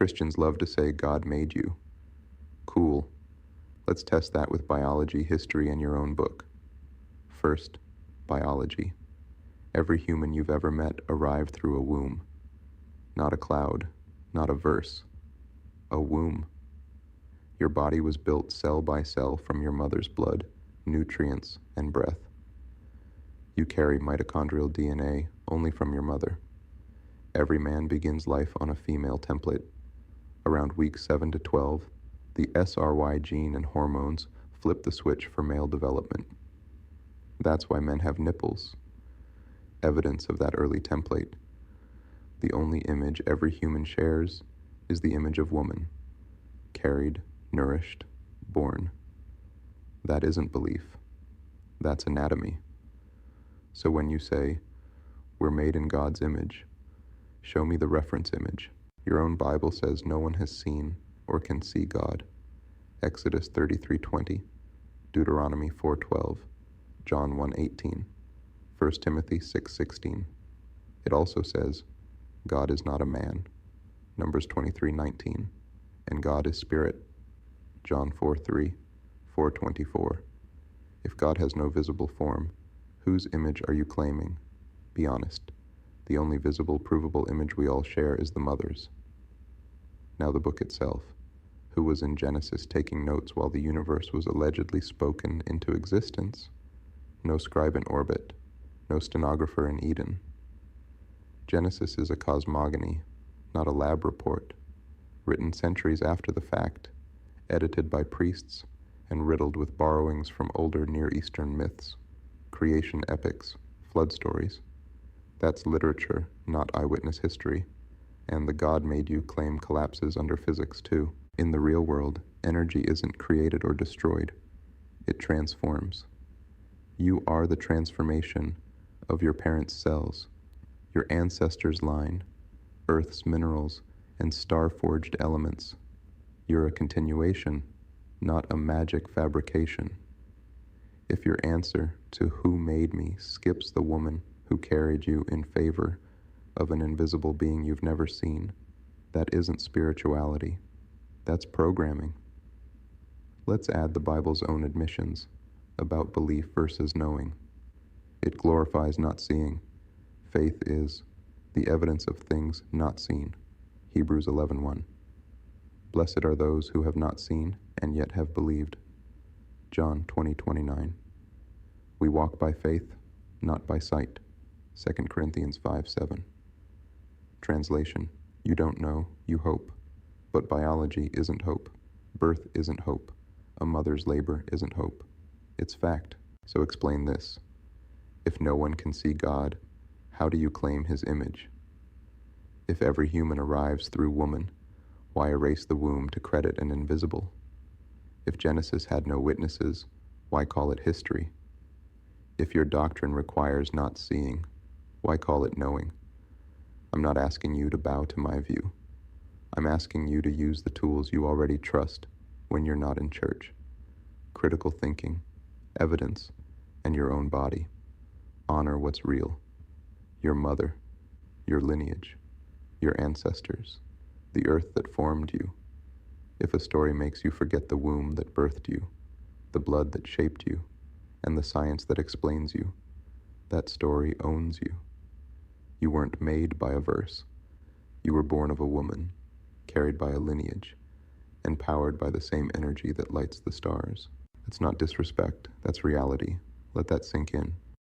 Christians love to say God made you. Cool. Let's test that with biology, history, and your own book. First, biology. Every human you've ever met arrived through a womb. Not a cloud, not a verse. A womb. Your body was built cell by cell from your mother's blood, nutrients, and breath. You carry mitochondrial DNA only from your mother. Every man begins life on a female template. Around week 7 to 12, the SRY gene and hormones flip the switch for male development. That's why men have nipples. Evidence of that early template. The only image every human shares is the image of woman. Carried, nourished, born. That isn't belief. That's anatomy. So when you say, we're made in God's image, show me the reference image. Your own Bible says no one has seen or can see God. Exodus 33:20, Deuteronomy 4:12, John 1:18, 1 Timothy 6:16. It also says, God is not a man, Numbers 23:19, and God is spirit, John 4:3, 4:24. If God has no visible form, whose image are you claiming? Be honest. The only visible, provable image we all share is the mother's. Now the book itself. Who was in Genesis taking notes while the universe was allegedly spoken into existence? No scribe in orbit, no stenographer in Eden. Genesis is a cosmogony, not a lab report, written centuries after the fact, edited by priests, and riddled with borrowings from older Near Eastern myths, creation epics, flood stories. That's literature, not eyewitness history, and the God made you claim collapses under physics too. In the real world, energy isn't created or destroyed. It transforms. You are the transformation of your parents' cells, your ancestors' line, Earth's minerals, and star-forged elements. You're a continuation, not a magic fabrication. If your answer to who made me skips the woman who carried you in favor of an invisible being you've never seen, that isn't spirituality. That's programming. Let's add the Bible's own admissions about belief versus knowing. It glorifies not seeing. Faith is the evidence of things not seen. Hebrews 11:1. Blessed are those who have not seen and yet have believed. John 20:29. We walk by faith, not by sight. 2 Corinthians 5:7. Translation: You don't know, you hope. But biology isn't hope. Birth isn't hope. A mother's labor isn't hope. It's fact. So explain this. If no one can see God, how do you claim his image? If every human arrives through woman, why erase the womb to credit an invisible? If Genesis had no witnesses, why call it history? If your doctrine requires not seeing, why call it knowing? I'm not asking you to bow to my view. I'm asking you to use the tools you already trust when you're not in church. Critical thinking, evidence, and your own body. Honor what's real. Your mother, your lineage, your ancestors, the earth that formed you. If a story makes you forget the womb that birthed you, the blood that shaped you, and the science that explains you, that story owns you. You weren't made by a verse. You were born of a woman, carried by a lineage, and powered by the same energy that lights the stars. That's not disrespect, that's reality. Let that sink in.